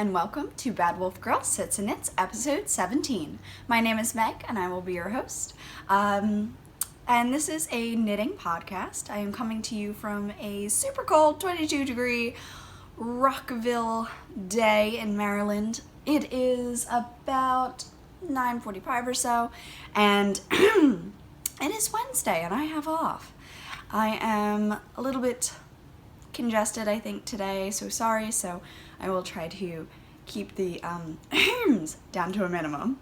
and welcome to Bad Wolf Girl Sits and Knits episode 17. My name is Meg and I will be your host. And this is a knitting podcast. I am coming to you from a super cold 22-degree Rockville day in Maryland. It is about 9:45 or so, and it is Wednesday and I have off. I am a little bit congested, I think, today, so sorry. So I will try to keep the down to a minimum.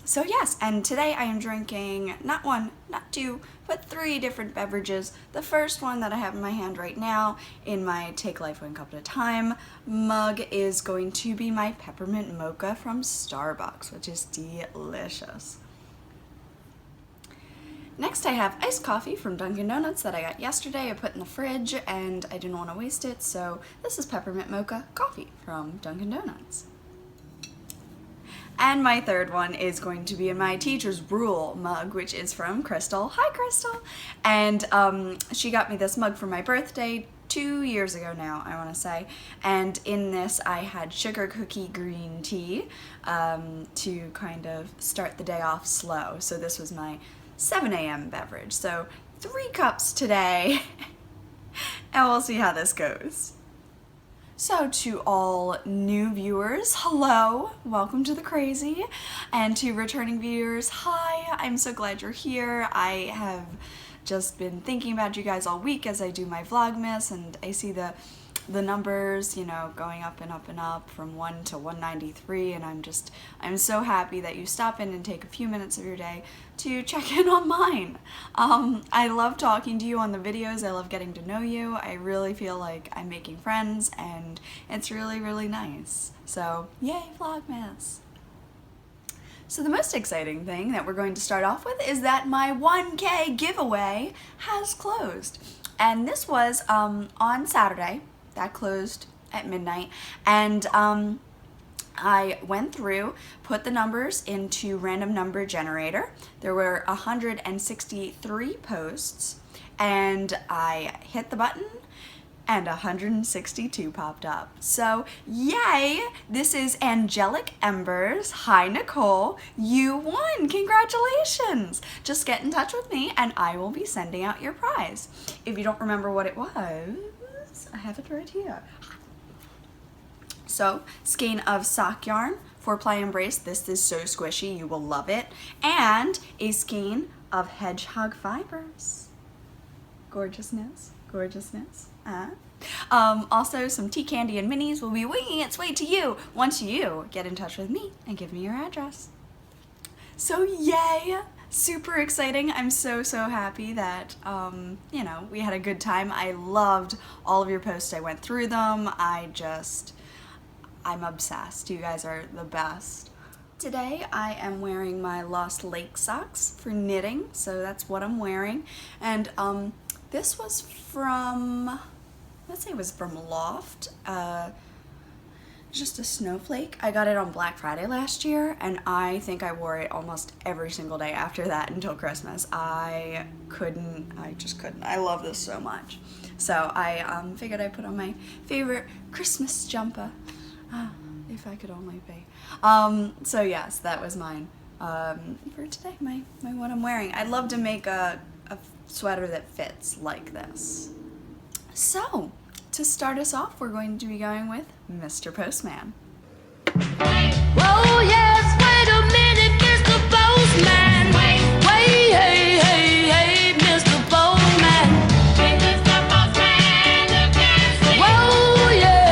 So yes, and today I am drinking not one, not two, but 3 different beverages. The first one that I have in my hand right now in my Take Life One Cup at a Time mug is going to be my peppermint mocha from Starbucks, which is delicious. Next I have iced coffee from Dunkin' Donuts that I got yesterday. I put in the fridge and I didn't want to waste it, so this is peppermint mocha coffee from Dunkin' Donuts. And my third one is going to be in my Teacher's Rule mug, which is from Crystal. Hi, Crystal! And she got me this mug for my birthday 2 years ago now, I want to say. And in this I had sugar cookie green tea to kind of start the day off slow. So this was my 7 a.m. beverage. So 3 cups today, and we'll see how this goes. So to all new viewers, hello, welcome to the crazy, and to returning viewers, hi, I'm so glad you're here. I have just been thinking about you guys all week as I do my Vlogmas, and I see the numbers, you know, going up and up and up from 1 to 193, and I'm so happy that you stop in and take a few minutes of your day to check in on mine. I love talking to you on the videos. I love getting to know you. I really feel like I'm making friends, and it's really, really nice. So, yay, Vlogmas! So the most exciting thing that we're going to start off with is that my 1K giveaway has closed. And this was on Saturday. That closed at midnight, and I went through, put the numbers into random number generator. There were 163 posts, and I hit the button and 162 popped up. So yay, this is Angelic Embers. Hi Nicole, you won, congratulations. Just get in touch with me and I will be sending out your prize. If you don't remember what it was, I have it right here. So, skein of sock yarn, 4-ply embrace. This is so squishy, you will love it. And a skein of hedgehog fibers. Gorgeousness, gorgeousness. Also, some tea candy and minis will be winging its way to you once you get in touch with me and give me your address. So yay! Super exciting. I'm so happy that, you know, we had a good time. I loved all of your posts. I went through them. I'm obsessed. You guys are the best. Today I am wearing my Lost Lake socks for knitting, so that's what I'm wearing. And this was from, let's say it was from Loft. Just a snowflake. I got it on Black Friday last year, and I think I wore it almost every single day after that until Christmas. I just couldn't. I love this so much. So I figured I'd put on my favorite Christmas jumper. If I could only be. So yes, that was mine for today, my what I'm wearing. I'd love to make a sweater that fits like this. So, to start us off, we're going to be going with Mr. Postman. Oh yes, wait a minute, Mr. Postman. Wait, hey, hey, hey, Mr. Postman. Mr. Postman, whoa, yeah.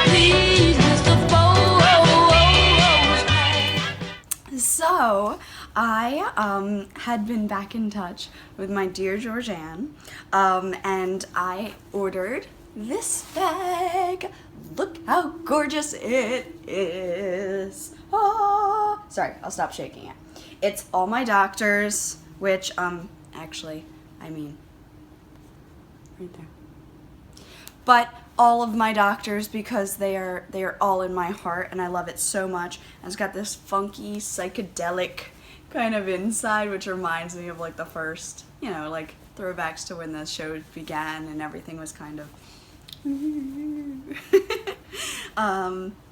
Please, Mr. Postman. So, I had been back in touch with my dear Georgianne, and I ordered this bag. Look how gorgeous it is. Oh, sorry, I'll stop shaking it. It's all my doctors, which, actually, I mean, right there. But all of my doctors, because they are all in my heart, and I love it so much. And it's got this funky, psychedelic kind of inside, which reminds me of like the first, you know, like throwbacks to when the show began and everything was kind of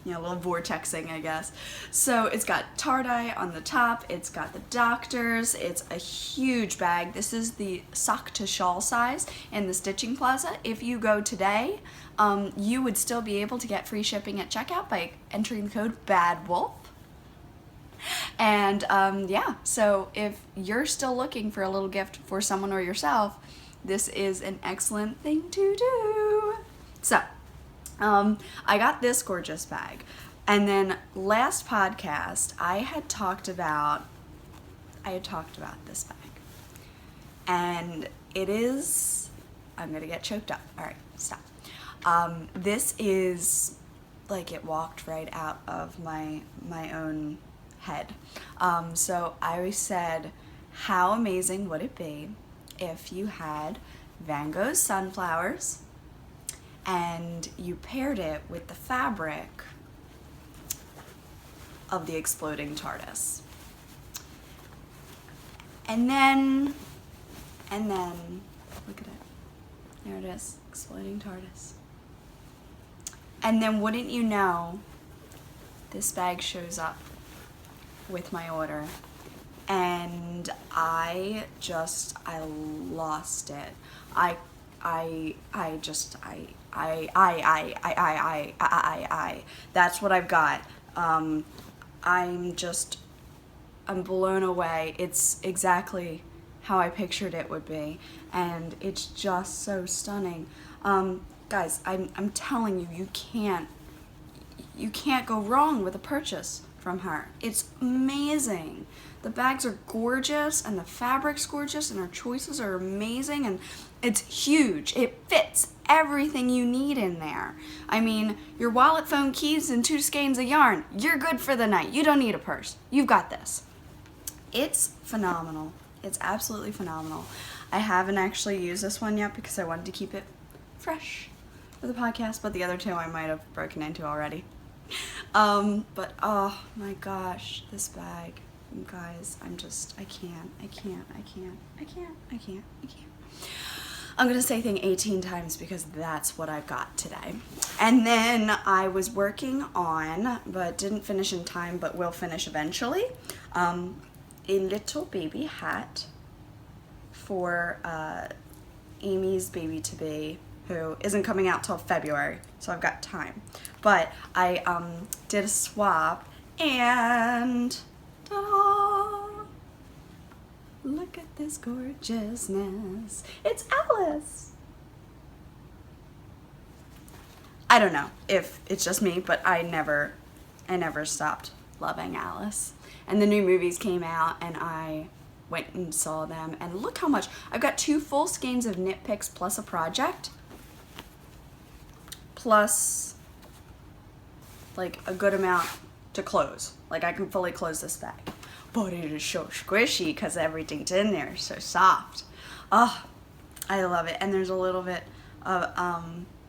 You know, a little vortexing, I guess. So it's got tie-dye on the top, it's got the doctors, it's a huge bag. This is the sock to shawl size in the Stitching Plaza. If you go today, you would still be able to get free shipping at checkout by entering the code BADWOLF. And yeah, so if you're still looking for a little gift for someone or yourself, this is an excellent thing to do. So, I got this gorgeous bag. And then last podcast, I had talked about this bag. And it is, I'm gonna get choked up. All right, stop. This is, like, it walked right out of my own head. So I said, how amazing would it be if you had Van Gogh's Sunflowers and you paired it with the fabric of the Exploding TARDIS. And then, look at it. There it is, Exploding TARDIS. And then wouldn't you know, this bag shows up with my order. And I lost it. That's what I've got. I'm blown away. It's exactly how I pictured it would be, and it's just so stunning. Guys, I'm telling you, you can't go wrong with a purchase from her. It's amazing. The bags are gorgeous, and the fabric's gorgeous, and her choices are amazing, and it's huge. It fits everything you need in there. I mean, your wallet, phone, keys, and 2 skeins of yarn. You're good for the night. You don't need a purse. You've got this. It's phenomenal. It's absolutely phenomenal. I haven't actually used this one yet because I wanted to keep it fresh for the podcast, but the other 2 I might have broken into already. But oh my gosh, this bag, you guys, I can't. I'm gonna say thing 18 times because that's what I've got today. And then I was working on, but didn't finish in time, but will finish eventually, a little baby hat for Amy's baby-to-be, who isn't coming out till February, so I've got time. But I did a swap, and ta-da! Look at this gorgeousness. It's Alice! I don't know if it's just me, but I never stopped loving Alice. And the new movies came out, and I went and saw them, and look how much. I've got 2 full skeins of knit picks plus a project, plus like a good amount to close. Like, I can fully close this bag. But it is so squishy because everything's in there, so soft. Oh, I love it. And there's a little bit of,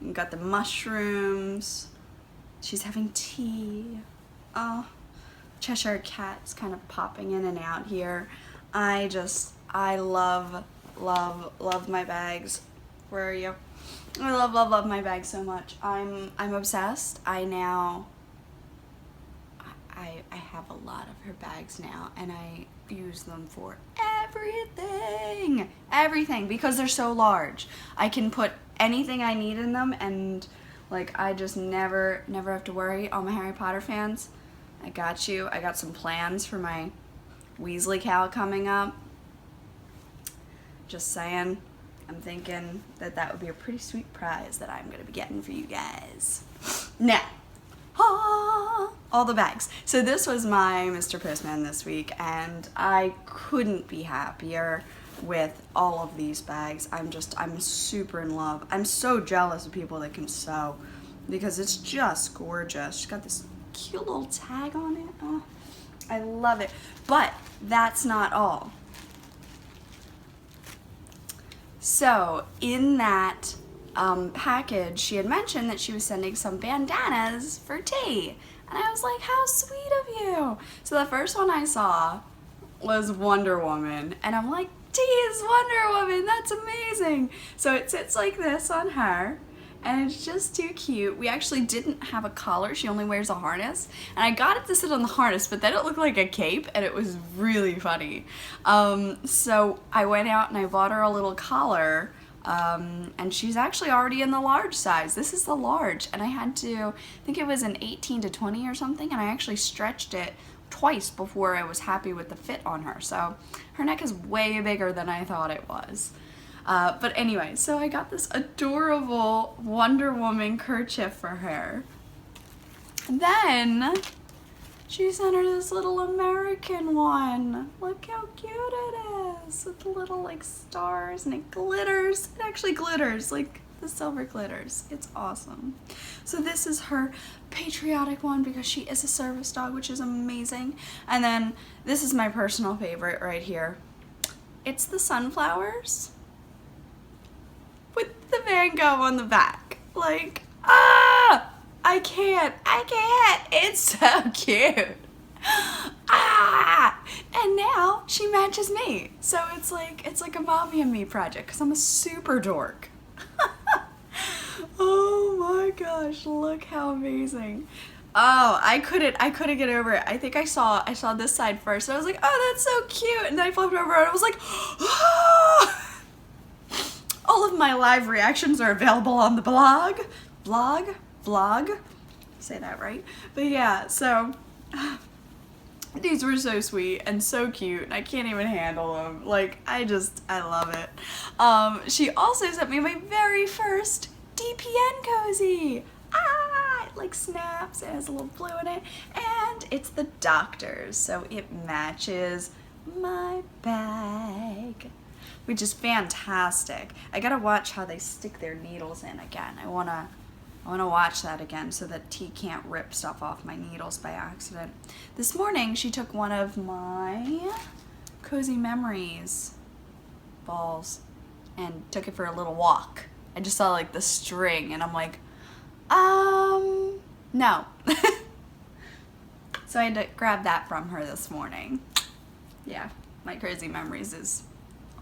you've got the mushrooms. She's having tea. Oh, Cheshire Cat's kind of popping in and out here. I love my bags. Where are you? I love my bags so much. I'm obsessed. I have a lot of her bags now, and I use them for everything, because they're so large. I can put anything I need in them, and like, I just never have to worry. All my Harry Potter fans, I got you. I got some plans for my Weasley cow coming up. Just saying. I'm thinking that would be a pretty sweet prize that I'm going to be getting for you guys. Now, all the bags. So this was my Mr. Postman this week, and I couldn't be happier with all of these bags. I'm super in love. I'm so jealous of people that can sew because it's just gorgeous. She's got this cute little tag on it. Oh, I love it. But that's not all. So in that package, she had mentioned that she was sending some bandanas for tea. And I was like, how sweet of you. So the first one I saw was Wonder Woman. And I'm like, tea is Wonder Woman. That's amazing. So it sits like this on her. and it's just too cute. We actually didn't have a collar. She only wears a harness, and I got it to sit on the harness, but then it looked like a cape, and it was really funny. So I went out and I bought her a little collar, and she's actually already in the large size. This is the large, and I had to, I think it was an 18 to 20 or something, and I actually stretched it twice before I was happy with the fit on her. So her neck is way bigger than I thought it was. But anyway, so I got this adorable Wonder Woman kerchief for her. Then she sent her this little American one. Look how cute it is, with the little like stars, and it glitters. It actually glitters, like the silver glitters. It's awesome. So this is her patriotic one because she is a service dog, which is amazing. And then this is my personal favorite right here. It's the sunflowers with the Van Gogh on the back. Like, I can't. It's so cute. And now she matches me. So it's like a mommy and me project because I'm a super dork. Oh my gosh, look how amazing. Oh, I couldn't get over it. I think I saw this side first, and I was like, oh, that's so cute. And then I flipped over and I was like, oh! All of my live reactions are available on the blog. Say that right. But yeah, so these were so sweet and so cute, and I can't even handle them. Like, I love it. She also sent me my very first DPN cozy. It like snaps, it has a little blue in it, and it's the doctor's, so it matches my bag, which is fantastic. I gotta watch how they stick their needles in again. I wanna watch that again so that T can't rip stuff off my needles by accident. This morning she took one of my Cozy Memories balls and took it for a little walk. I just saw like the string and I'm like, no. So I had to grab that from her this morning. Yeah, my Cozy Memories is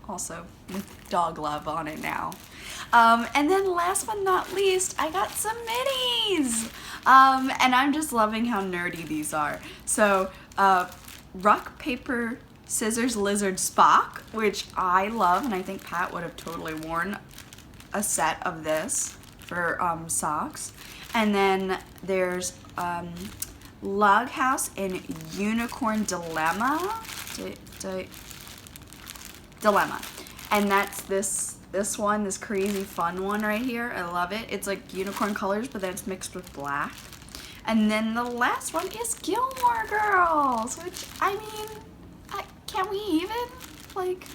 also with dog love on it now. And then last but not least, I got some minis. And I'm just loving how nerdy these are. So, Rock, Paper, Scissors, Lizard, Spock, which I love, and I think Pat would have totally worn a set of this for socks. And then there's Log House and Unicorn Dilemma. Dilemma. And that's this one, this crazy fun one right here. I love it. It's like unicorn colors, but then it's mixed with black. And then the last one is Gilmore Girls, which, I mean, can we even? Like,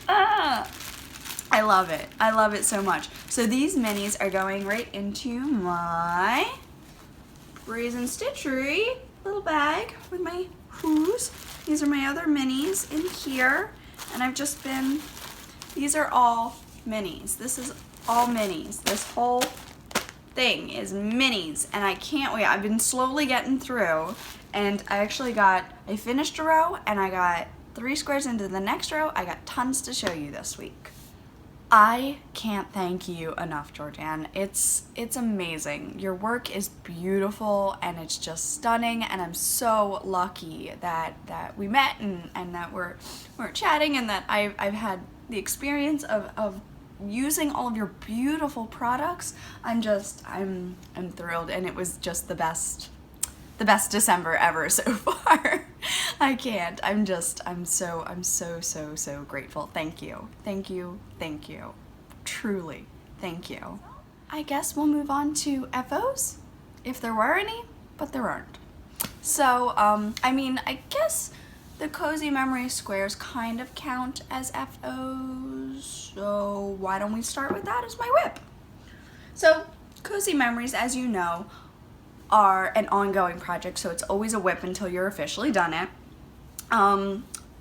I love it. I love it so much. So these minis are going right into my Brazen Stitchery little bag with my whoos. These are my other minis in here. And I've just been, these are all minis. This is all minis. This whole thing is minis, and I can't wait. I've been slowly getting through, and I finished a row, and I got 3 squares into the next row. I got tons to show you this week. I can't thank you enough, Georgianne. It's amazing. Your work is beautiful, and it's just stunning, and I'm so lucky that we met and that we're chatting, and that I've had the experience of using all of your beautiful products. I'm thrilled, and it was just the best December ever so far. I can't. I'm so grateful. Thank you. Truly, thank you. I guess we'll move on to FOs, if there were any, but there aren't. So, I mean, I guess the Cozy Memory squares kind of count as FOs, so why don't we start with that as my whip? So, Cozy Memories, as you know, are an ongoing project, so it's always a whip until you're officially done it.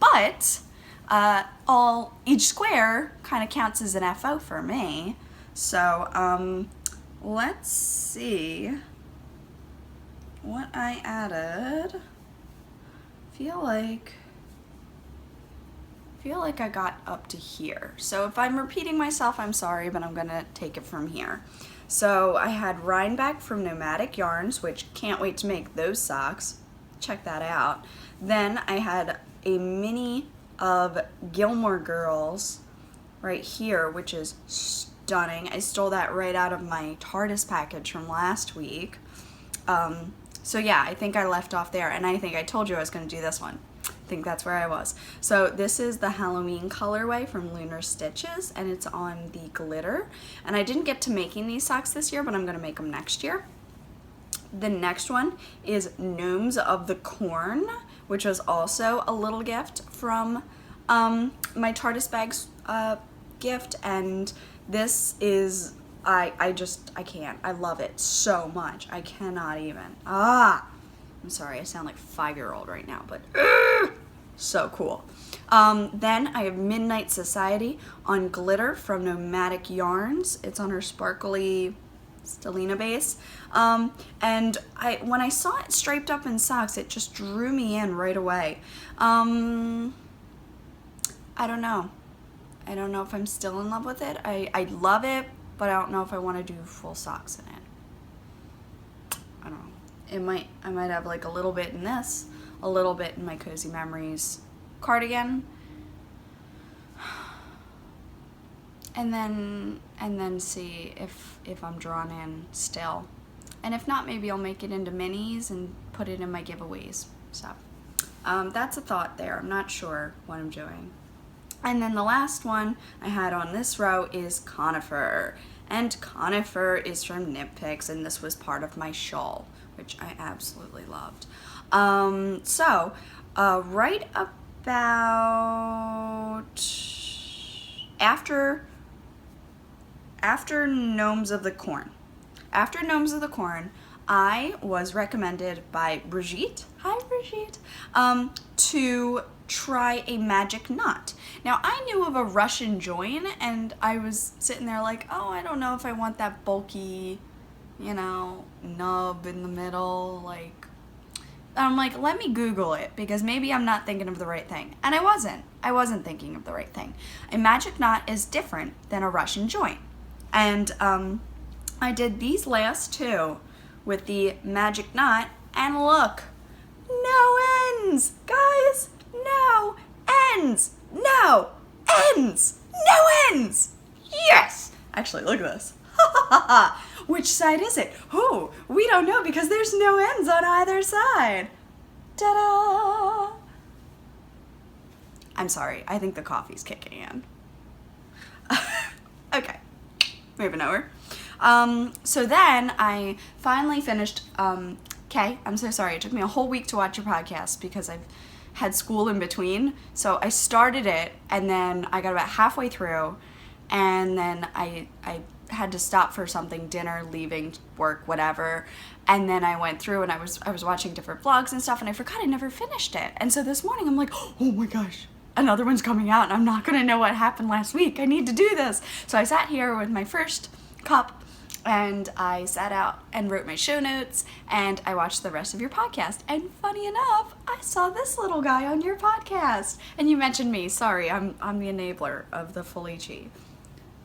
But each square kind of counts as an FO for me. So let's see what I added. Feel like I got up to here. So if I'm repeating myself, I'm sorry, but I'm gonna take it from here. So I had Rhinebeck from Nomadic Yarns, which can't wait to make those socks. Check that out. Then I had a mini of Gilmore Girls right here, which is stunning. I stole that right out of my TARDIS package from last week. So yeah, I think I left off there, and I think I told you I was going to do this one. I think that's where I was. So this is the Halloween colorway from Lunar Stitches, and it's on the glitter. And I didn't get to making these socks this year, but I'm going to make them next year. The next one is Gnomes of the Corn, which was also a little gift from my TARDIS bags gift, and this is, I can't. I love it so much. I cannot even. I'm sorry, I sound like a 5-year-old right now, but so cool. Then I have Midnight Society on glitter from Nomadic Yarns. It's on her sparkly Stellina base. And when I saw it striped up in socks, it just drew me in right away. I don't know. I don't know if I'm still in love with it. I love it, but I don't know if I want to do full socks in it. I don't know. I might have like a little bit in this, a little bit in my Cozy Memories cardigan, and then see if I'm drawn in still. And if not, maybe I'll make it into minis and put it in my giveaways. So that's a thought there. I'm not sure what I'm doing. And then the last one I had on this row is Conifer. And Conifer is from Knit Picks, and this was part of my shawl, which I absolutely loved. Right about after Gnomes of the Corn. After Gnomes of the Corn, I was recommended by Brigitte, hi Brigitte, to try a magic knot. Now, I knew of a Russian join, and I was sitting there like, oh, I don't know if I want that bulky, nub in the middle, like, I'm like, let me Google it, because maybe I'm not thinking of the right thing. And I wasn't thinking of the right thing. A magic knot is different than a Russian join. And I did these last two with the magic knot, and look, no ends, guys, no ends, no ends, no ends, yes! Actually, look at this. Which side is it? Oh, we don't know because there's no ends on either side. Ta-da! I'm sorry, I think the coffee's kicking in. Okay, moving over. So then I finally finished, Kay, I'm so sorry, it took me a whole week to watch your podcast because I've had school in between. So I started it, and then I got about halfway through, and then I had to stop for something, dinner, leaving, work, whatever, and then I went through and I was watching different vlogs and stuff, and I forgot I never finished it. And so this morning I'm like, oh my gosh, another one's coming out, and I'm not gonna know what happened last week. I need to do this. So I sat here with my first cup, and I sat out and wrote my show notes, and I watched the rest of your podcast. And funny enough, I saw this little guy on your podcast, and you mentioned me. Sorry, I'm the enabler of the Felici.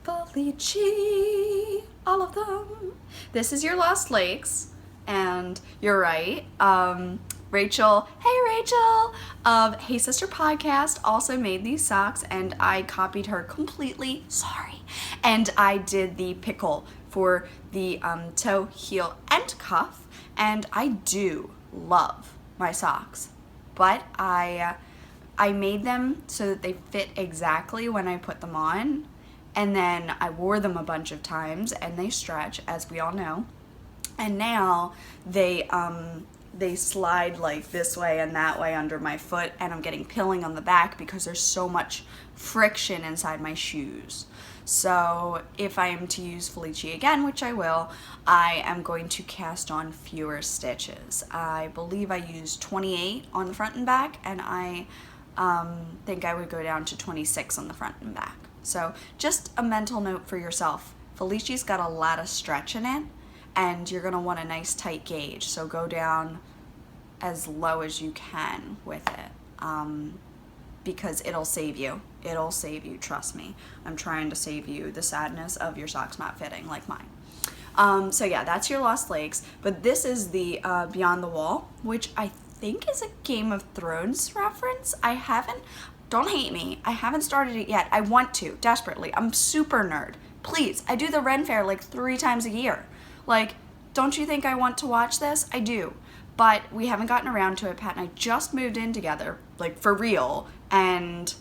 Felici, all of them. This is your Lost Lakes, and you're right. Rachel, hey Rachel, of Hey Sister Podcast also made these socks, and I copied her completely, sorry. And I did the pickle for the toe, heel, and cuff, and I do love my socks, but I made them so that they fit exactly when I put them on, and then I wore them a bunch of times, and they stretch, as we all know, and now they slide like this way and that way under my foot, and I'm getting pilling on the back because there's so much friction inside my shoes. So if I am to use Felici again, which I will, I am going to cast on fewer stitches. I believe I used 28 on the front and back, and I think I would go down to 26 on the front and back. So just a mental note for yourself. Felici's got a lot of stretch in it, and you're going to want a nice tight gauge. So go down as low as you can with it, because it'll save you. It'll save you, trust me. I'm trying to save you the sadness of your socks not fitting like mine. So yeah, that's your Lost Lakes, but this is the Beyond the Wall, which I think is a Game of Thrones reference. Don't hate me, I haven't started it yet. I want to, desperately. I'm super nerd. Please, I do the Ren Fair like 3 times a year. Like, don't you think I want to watch this? I do. But we haven't gotten around to it. Pat and I just moved in together, like for real, and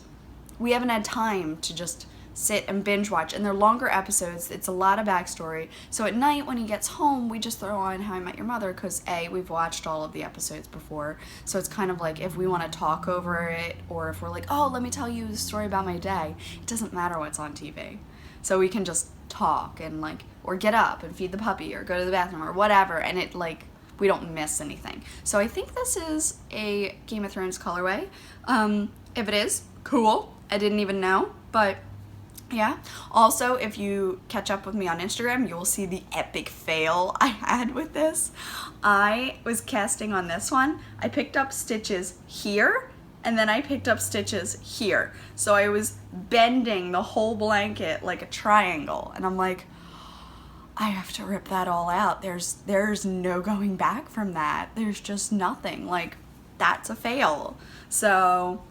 we haven't had time to just sit and binge watch. And they're longer episodes, it's a lot of backstory. So at night when he gets home, we just throw on How I Met Your Mother, because A, we've watched all of the episodes before. So it's kind of like if we want to talk over it, or if we're like, oh, let me tell you the story about my day, it doesn't matter what's on TV. So we can just talk and like, or get up and feed the puppy or go to the bathroom or whatever, and it like, we don't miss anything. So I think this is a Game of Thrones colorway. If it is, cool. I didn't even know, but yeah. Also, if you catch up with me on Instagram, you will see the epic fail I had with this. I was casting on this one. I picked up stitches here, and then I picked up stitches here. So I was bending the whole blanket like a triangle, and I'm like, I have to rip that all out. There's no going back from that. There's just nothing. Like, that's a fail. So,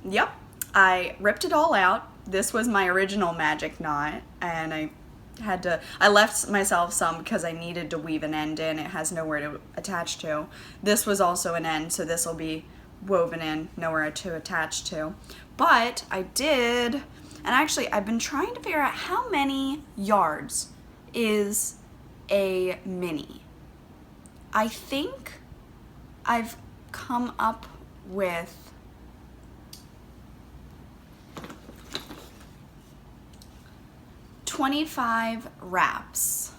yep, I ripped it all out. This was my original magic knot, and I left myself some because I needed to weave an end in. It has nowhere to attach to. This was also an end, so this will be woven in, nowhere to attach to. But I did, and actually I've been trying to figure out how many yards is a mini. I think I've come up with 25 wraps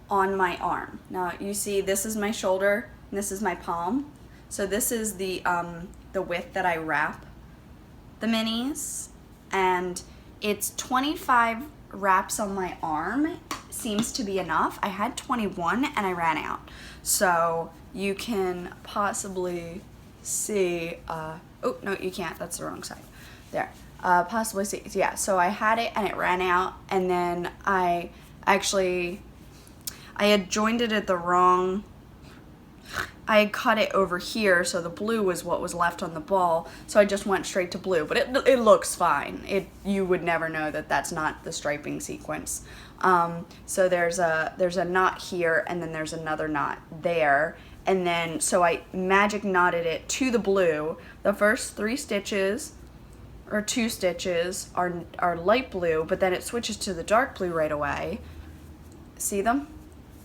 on my arm. Now you see this is my shoulder and this is my palm. So this is the width that I wrap the minis, and it's 25 wraps on my arm seems to be enough. I had 21 and I ran out. So you can possibly see, oh no you can't, that's the wrong side. There, possibly see, yeah, so I had it and it ran out, and then I had joined it at the wrong, I had cut it over here, so the blue was what was left on the ball, so I just went straight to blue, but it looks fine. You would never know that that's not the striping sequence. So there's a knot here, and then there's another knot there, and then, so I magic knotted it to the blue. The first 3 stitches, or 2 stitches, are light blue, but then it switches to the dark blue right away. See them?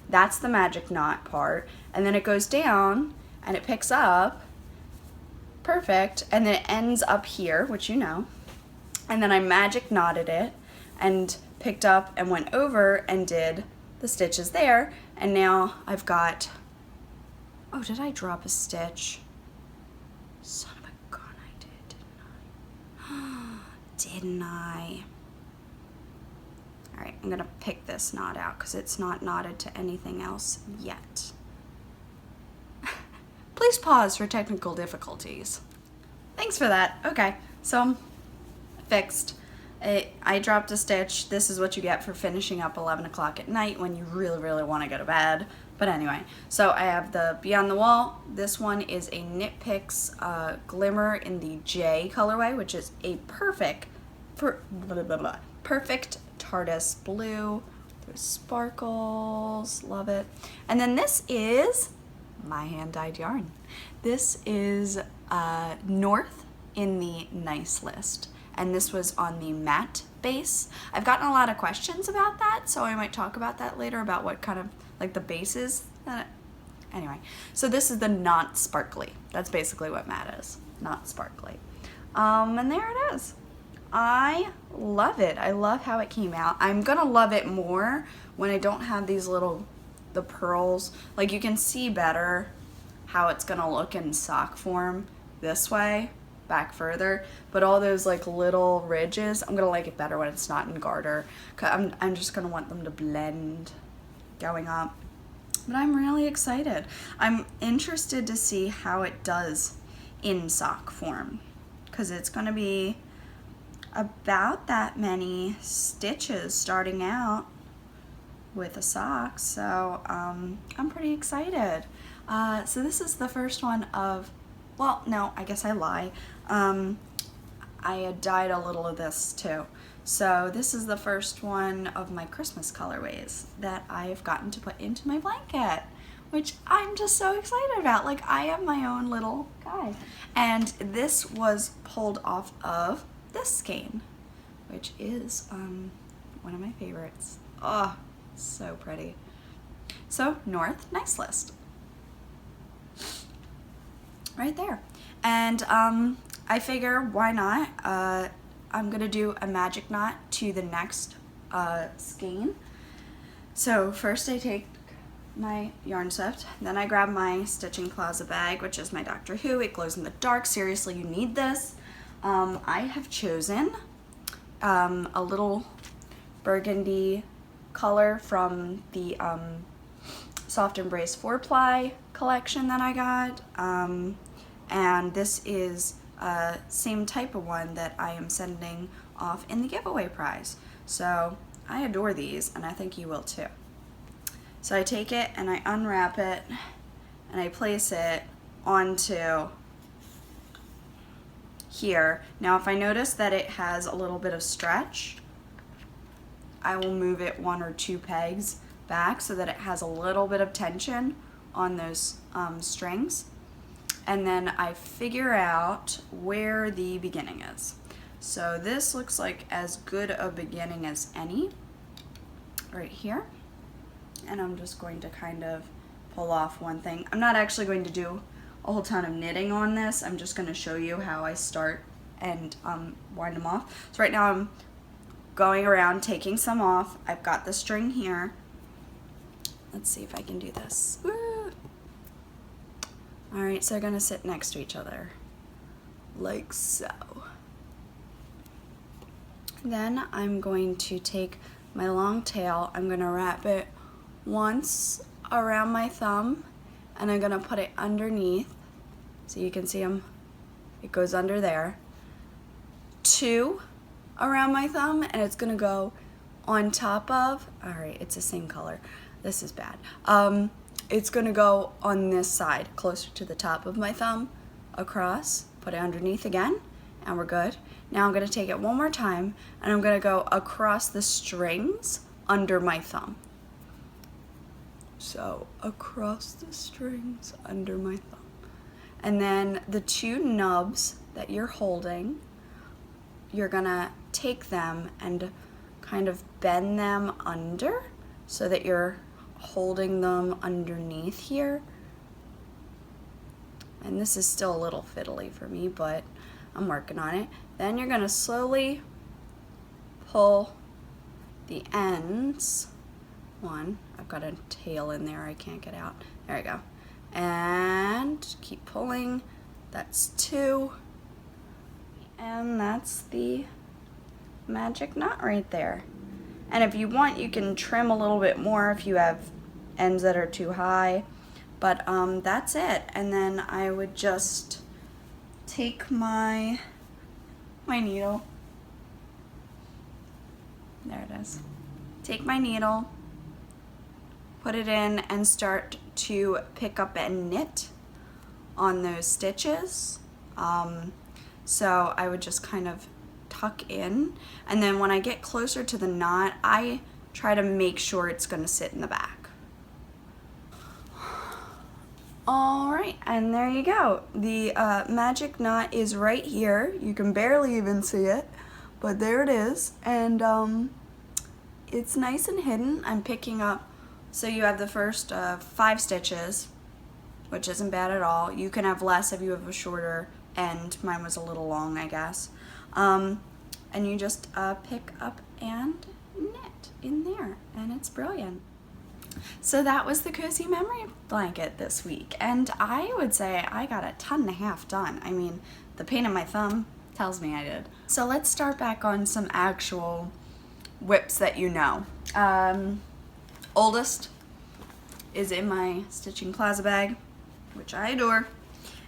That's the magic knot part. And then it goes down and it picks up, perfect, and then it ends up here, which you know. And then I magic knotted it and picked up and went over and did the stitches there. And now I've got, oh, did I drop a stitch? Son of a gun, I did, didn't I? Didn't I? All right, I'm gonna pick this knot out because it's not knotted to anything else yet. Please pause for technical difficulties. Thanks for that. Okay, so fixed. I dropped a stitch. This is what you get for finishing up 11 o'clock at night when you really, really want to go to bed. But anyway, so I have the Beyond the Wall. This one is a Knit Picks Glimmer in the J colorway, which is a perfect TARDIS blue. There's sparkles, love it. And then this is my hand-dyed yarn. This is North in the Nice list, and this was on the matte base. I've gotten a lot of questions about that, so I might talk about that later, about what kind of, like, the bases. Anyway, so this is the not sparkly. That's basically what matte is, not sparkly. And there it is. I love it. I love how it came out. I'm gonna love it more when I don't have these little, the pearls. Like, you can see better how it's gonna look in sock form this way, back further, but all those like little ridges, I'm gonna like it better when it's not in garter. I'm just gonna want them to blend going up. But I'm really excited. I'm interested to see how it does in sock form, because it's gonna be about that many stitches starting out. with a sock, so I'm pretty excited. So this is the first one of, well, no, I guess I lie. I had dyed a little of this too. So this is the first one of my Christmas colorways that I've gotten to put into my blanket, which I'm just so excited about. Like, I am my own little guy. And this was pulled off of this skein, which is one of my favorites. Oh, so pretty. So North Nice List. Right there. And I figure, why not? I'm gonna do a magic knot to the next skein. So first I take my yarn sift, then I grab my Stitching Plaza bag, which is my Doctor Who. It glows in the dark. Seriously, you need this. I have chosen a little burgundy color from the Soft Embrace 4-ply collection that I got. And this is same type of one that I am sending off in the giveaway prize. So I adore these, and I think you will too. So I take it and I unwrap it and I place it onto here. Now if I notice that it has a little bit of stretch, I will move it 1 or 2 pegs back so that it has a little bit of tension on those strings. And then I figure out where the beginning is. So this looks like as good a beginning as any, right here. And I'm just going to kind of pull off one thing. I'm not actually going to do a whole ton of knitting on this. I'm just going to show you how I start and wind them off. So right now I'm going around taking some off. I've got the string here. Let's see if I can do this. Woo! Alright, so they're gonna sit next to each other, like so. Then I'm going to take my long tail, I'm gonna wrap it once around my thumb, and I'm gonna put it underneath, so you can see them, it goes under there. 2 around my thumb, and it's gonna go on top of, alright, it's the same color, this is bad. It's gonna go on this side, closer to the top of my thumb, across, put it underneath again, and we're good. Now I'm gonna take it one more time, and I'm gonna go across the strings under my thumb. So, across the strings under my thumb. And then the 2 nubs that you're holding, you're gonna take them and kind of bend them under so that you're holding them underneath here. And this is still a little fiddly for me, but I'm working on it. Then you're gonna slowly pull the ends. I've got a tail in there I can't get out. There we go. And keep pulling. That's 2. And that's the magic knot right there. And if you want, you can trim a little bit more if you have ends that are too high. But that's it. And then I would just take my needle. There it is. Take my needle, put it in, and start to pick up and knit on those stitches. So I would just kind of tuck in, and then when I get closer to the knot, I try to make sure it's going to sit in the back. Alright, and there you go. The magic knot is right here. You can barely even see it, but there it is. And it's nice and hidden. I'm picking up, so you have the first 5 stitches, which isn't bad at all. You can have less if you have a shorter end. Mine was a little long, I guess. And you just pick up and knit in there, and it's brilliant. So that was the Cozy Memory Blanket this week, and I would say I got a ton and a half done. I mean, the pain in my thumb tells me I did. So let's start back on some actual whips that you know. Oldest is in my Stitching Plaza bag, which I adore,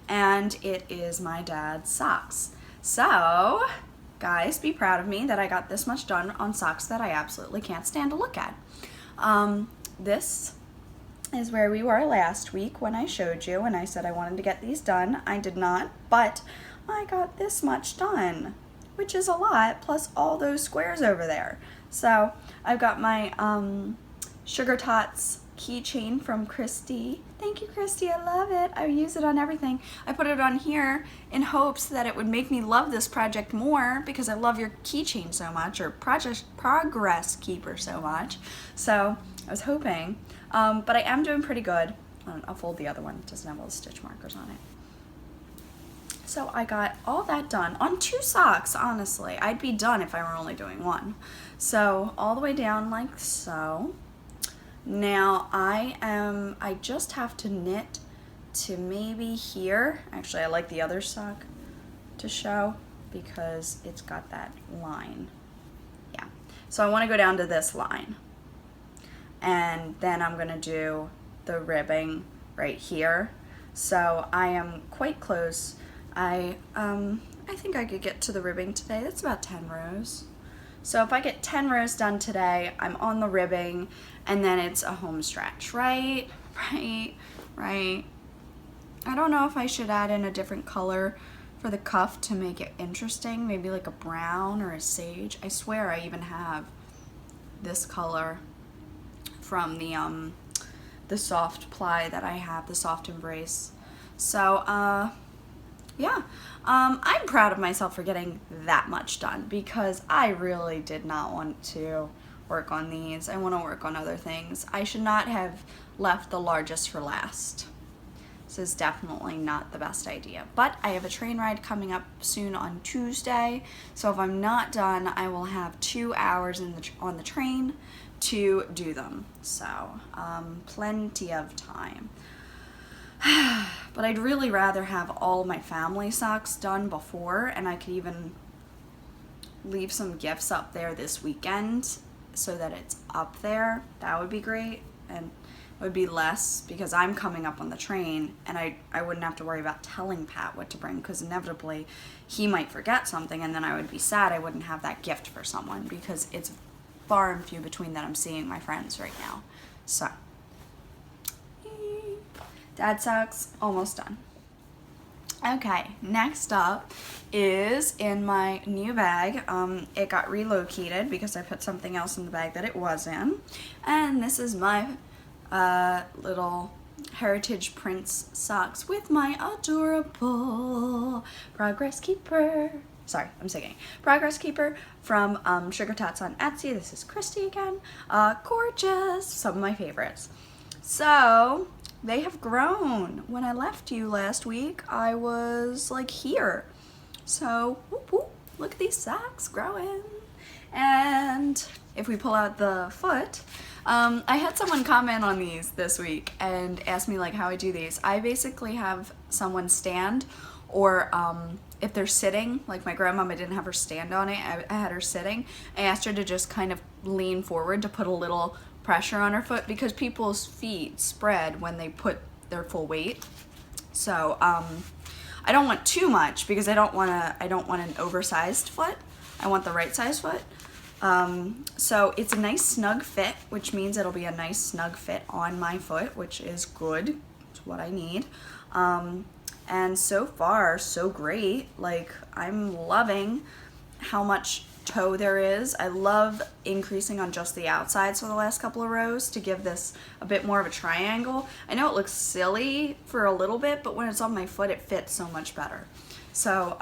and it is my dad's socks. So, guys, be proud of me that I got this much done on socks that I absolutely can't stand to look at. This is where we were last week when I showed you and I said I wanted to get these done. I did not, but I got this much done, which is a lot, plus all those squares over there. So I've got my Sugar Tots keychain from Christy. Thank you, Christy, I love it. I use it on everything. I put it on here in hopes that it would make me love this project more because I love your keychain so much, or progress keeper so much. So I was hoping, but I am doing pretty good. I'll fold the other one, it doesn't have all the stitch markers on it. So I got all that done on 2 socks, honestly. I'd be done if I were only doing 1. So all the way down like so. Now I just have to knit to maybe here. Actually, I like the other sock to show because it's got that line. Yeah, so I want to go down to this line. And then I'm gonna do the ribbing right here. So I am quite close. I think I could get to the ribbing today. That's about 10 rows. So if I get 10 rows done today, I'm on the ribbing, and then it's a home stretch, right? Right. I don't know if I should add in a different color for the cuff to make it interesting, maybe like a brown or a sage. I swear I even have this color from the soft ply that I have, the soft embrace. So yeah, I'm proud of myself for getting that much done because I really did not want to work on these. I want to work on other things. I should not have left the largest for last. This is definitely not the best idea, but I have a train ride coming up soon on Tuesday, so if I'm not done, I will have 2 hours on the train to do them, so plenty of time. But I'd really rather have all my family socks done before, and I could even leave some gifts up there this weekend so that it's up there. That would be great, and it would be less because I'm coming up on the train, and I wouldn't have to worry about telling Pat what to bring because inevitably he might forget something, and then I would be sad I wouldn't have that gift for someone because it's far and few between that I'm seeing my friends right now. So dad socks almost done. Okay, next up is in my new bag. It got relocated because I put something else in the bag that it was in, and this is my little Heritage Prince socks with my adorable Progress Keeper. Sorry, I'm singing. Progress Keeper from Sugar Tots on Etsy. This is Christy again. Gorgeous, some of my favorites. So they have grown. When I left you last week, I was like here. So whoop, whoop, look at these socks growing. And if we pull out the foot, I had someone comment on these this week and ask me like how I do these. I basically have someone stand, or if they're sitting, like my grandmama didn't have her stand on it, I had her sitting. I asked her to just kind of lean forward to put a little pressure on her foot because people's feet spread when they put their full weight. So I don't want too much because I don't want an oversized foot. I want the right size foot. So it's a nice snug fit, which means it'll be a nice snug fit on my foot, which is good. It's what I need. And so far, so great. Like, I'm loving how much toe there is. I love increasing on just the outsides for the last couple of rows to give this a bit more of a triangle. I know it looks silly for a little bit, but when it's on my foot, it fits so much better. So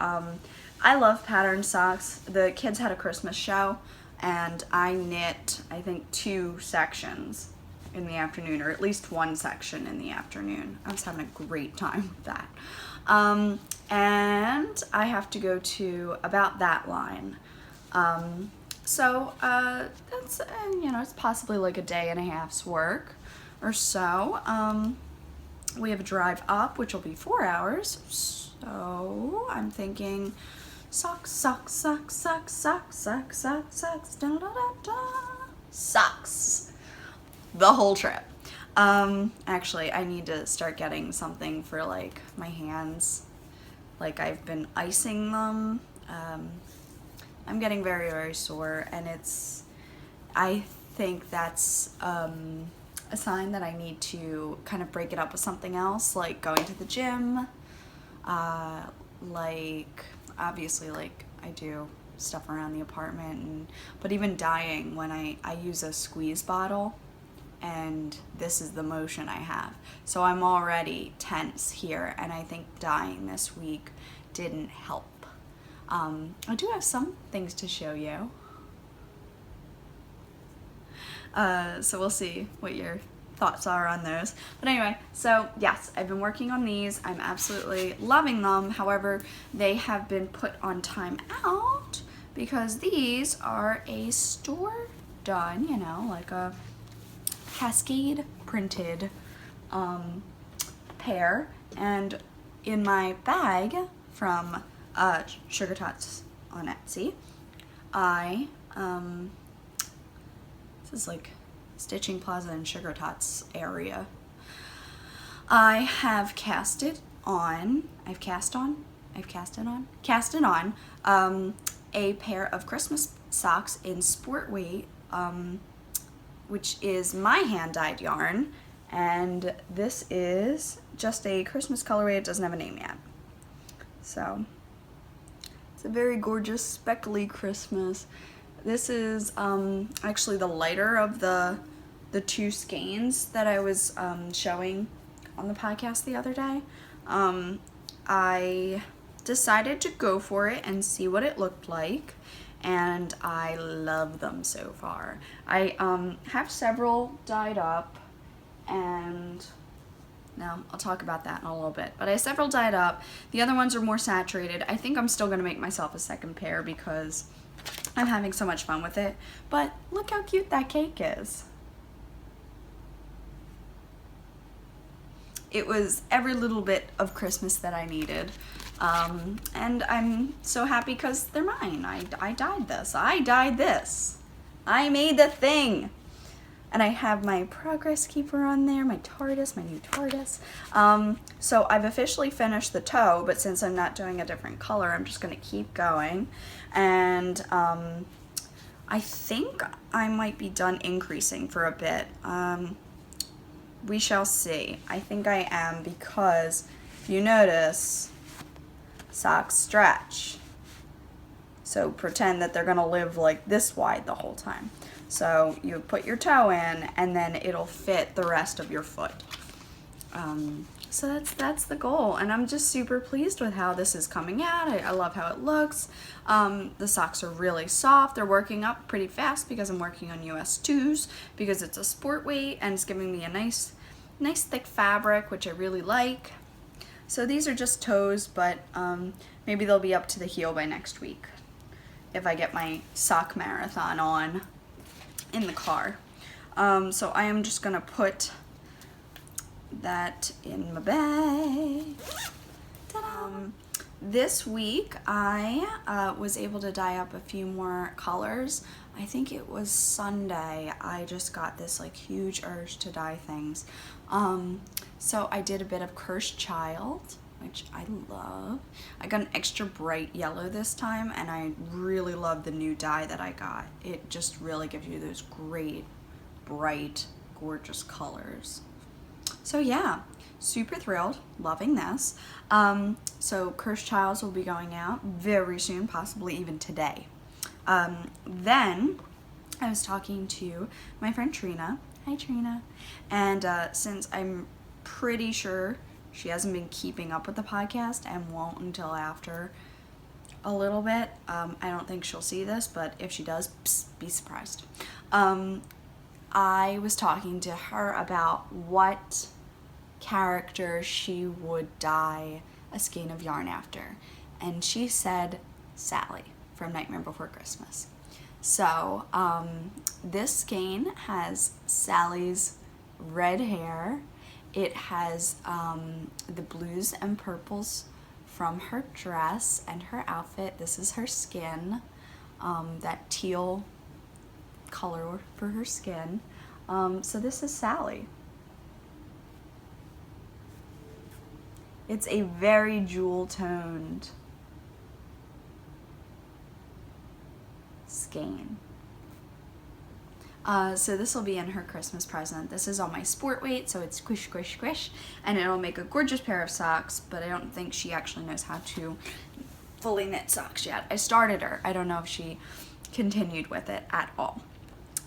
I love pattern socks. The kids had a Christmas show, and I knit, I think, 2 sections in the afternoon, or at least 1 section in the afternoon. I was having a great time with that. And I have to go to about that line. So that's, you know, it's possibly like a day and a half's work or so. We have a drive up, which will be 4 hours. So I'm thinking socks, socks, socks, socks, socks, socks, socks, socks, da da da da, socks. The whole trip. Actually, I need to start getting something for like my hands. Like, I've been icing them. I'm getting very, very sore, and I think that's a sign that I need to kind of break it up with something else, like going to the gym, like obviously like I do stuff around the apartment, but even dyeing when I use a squeeze bottle, and this is the motion I have. So I'm already tense here, and I think dyeing this week didn't help. I do have some things to show you. So we'll see what your thoughts are on those. But anyway, so yes, I've been working on these. I'm absolutely loving them. However, they have been put on time out because these are a store done, you know, like a cascade printed pair. And in my bag from Sugar Tots on Etsy, I this is like Stitching Plaza and Sugar Tots area. I have casted on a pair of Christmas socks in sport weight, which is my hand-dyed yarn, and this is just a Christmas colorway. It doesn't have a name yet. So it's a very gorgeous speckly Christmas. This is actually the lighter of the two skeins that I was showing on the podcast the other day. I decided to go for it and see what it looked like, and I love them so far. I have several dyed up, and now I'll talk about that in a little bit, but I have several dyed up. The other ones are more saturated. I think I'm still gonna make myself a second pair because I'm having so much fun with it. But look how cute that cake is. It was every little bit of Christmas that I needed. And I'm so happy because they're mine. I dyed this. I dyed this. I made the thing. And I have my progress keeper on there, my TARDIS, my new TARDIS. So I've officially finished the toe, but since I'm not doing a different color, I'm just gonna keep going. And I think I might be done increasing for a bit. We shall see. I think I am, because if you notice, socks stretch. So pretend that they're gonna live like this wide the whole time. So you put your toe in, and then it'll fit the rest of your foot. So that's the goal, and I'm just super pleased with how this is coming out. I love how it looks. The socks are really soft. They're working up pretty fast because I'm working on US 2s, because it's a sport weight and it's giving me a nice thick fabric, which I really like. So these are just toes, but maybe they'll be up to the heel by next week if I get my sock marathon on in the car. So I am just gonna put that in my bag. This week I was able to dye up a few more colors. I think it was Sunday I just got this like huge urge to dye things. So I did a bit of Cursed Child, which I love. I got an extra bright yellow this time, and I really love the new dye that I got. It just really gives you those great, bright, gorgeous colors. So yeah, super thrilled, loving this. So Cursed Childs will be going out very soon, possibly even today. Then I was talking to my friend Trina. Hi Trina. And since I'm pretty sure she hasn't been keeping up with the podcast and won't until after a little bit, I don't think she'll see this, but if she does, psst, be surprised. I was talking to her about what character she would dye a skein of yarn after, and she said Sally from Nightmare Before Christmas. So this skein has Sally's red hair. It has the blues and purples from her dress and her outfit. This is her skin, that teal color for her skin. So this is Sally. It's a very jewel-toned skein. So this will be in her Christmas present. This is on my sport weight, so it's squish, squish, squish, and it'll make a gorgeous pair of socks, but I don't think she actually knows how to fully knit socks yet. I started her. I don't know if she continued with it at all.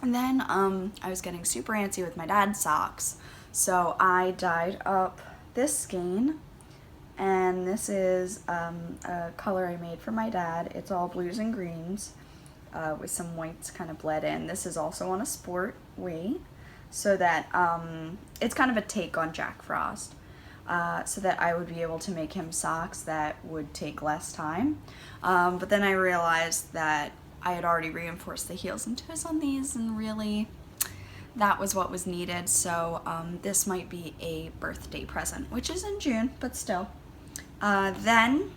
And then I was getting super antsy with my dad's socks, so I dyed up this skein, and this is a color I made for my dad. It's all blues and greens with some whites kind of bled in. This is also on a sport weight, so that it's kind of a take on Jack Frost, so that I would be able to make him socks that would take less time. But then I realized that I had already reinforced the heels and toes on these, and really that was what was needed. So this might be a birthday present, which is in June, but still. Then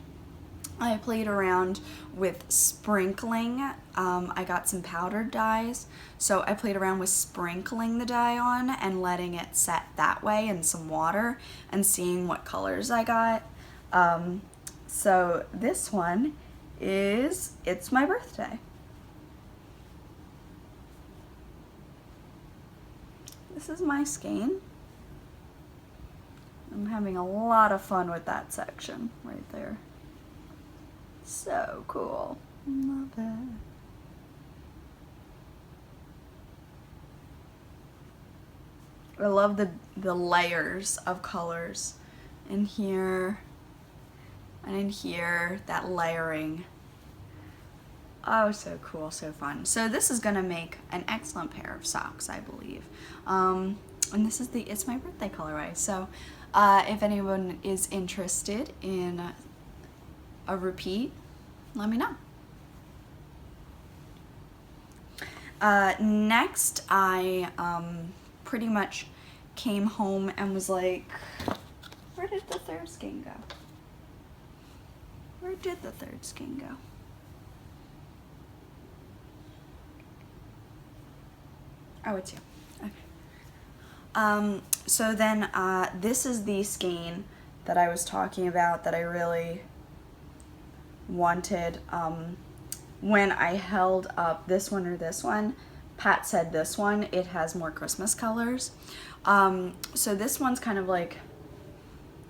I played around with sprinkling. I got some powdered dyes, so I played around with sprinkling the dye on and letting it set that way in some water and seeing what colors I got. So this one is It's My Birthday. This is my skein. I'm having a lot of fun with that section right there. So cool. Love it. I love the layers of colors in here and in here, that layering. Oh, so cool, so fun. So this is gonna make an excellent pair of socks, I believe. And this is the It's My Birthday colorway. So if anyone is interested in a repeat, let me know. Next, I pretty much came home and was like, where did the third skein go? Where did the third skein go? Oh, it's here. Okay. So then this is the skein that I was talking about that I really wanted. When I held up this one or this one, Pat said this one, it has more Christmas colors. So this one's kind of like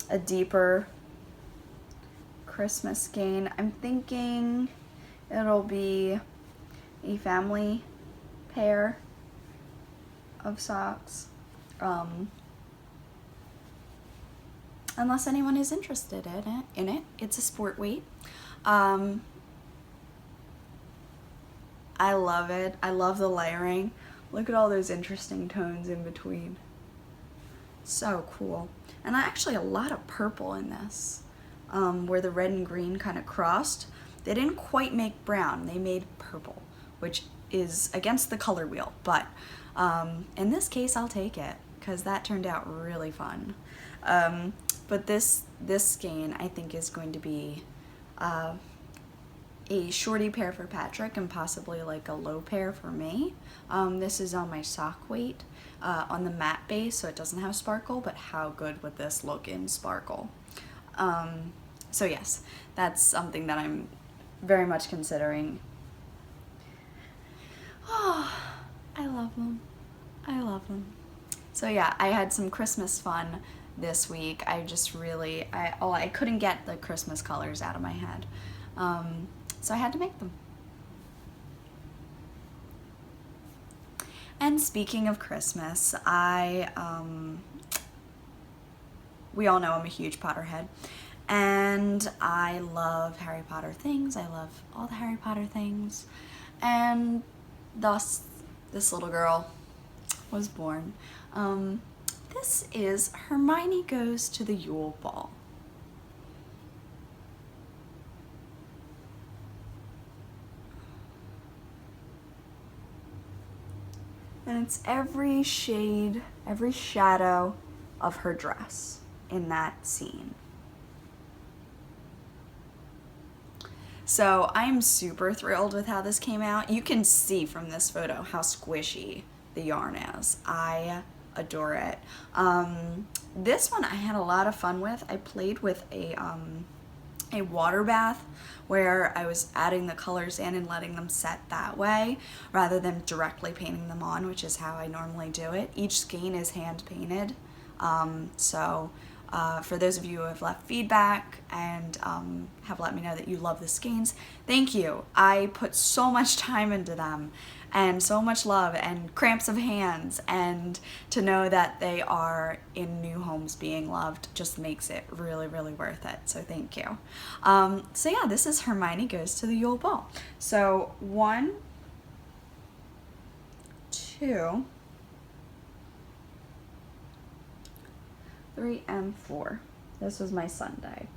a deeper Christmas skein. I'm thinking it'll be a family pair of socks, unless anyone is interested in it. It's a sport weight. I love it. I love the layering. Look at all those interesting tones in between. So cool. And actually a lot of purple in this, where the red and green kind of crossed. They didn't quite make brown, they made purple, which is against the color wheel, but in this case I'll take it because that turned out really fun. But this skein I think is going to be a shorty pair for Patrick and possibly like a low pair for me. This is on my sock weight on the matte base, so it doesn't have sparkle, but how good would this look in sparkle? So yes, that's something that I'm very much considering. Oh, I love them. I love them. So yeah, I had some Christmas fun this week. I just really, I couldn't get the Christmas colors out of my head. So I had to make them. And speaking of Christmas, we all know I'm a huge Potterhead, and I love Harry Potter things. I love all the Harry Potter things, and thus this little girl was born. This is Hermione Goes to the Yule Ball. And it's every shade, every shadow of her dress in that scene. So I'm super thrilled with how this came out. You can see from this photo how squishy the yarn is. I adore it. This one I had a lot of fun with. I played with a a water bath where I was adding the colors in and letting them set that way rather than directly painting them on, which is how I normally do it. Each skein is hand painted. For those of you who have left feedback and have let me know that you love the skeins, thank you. I put so much time into them and so much love and cramps of hands, and to know that they are in new homes being loved just makes it really, really worth it. So thank you. So yeah, this is Hermione Goes to the Yule Ball. So 1, 2, 3, and 4. This was my Sunday.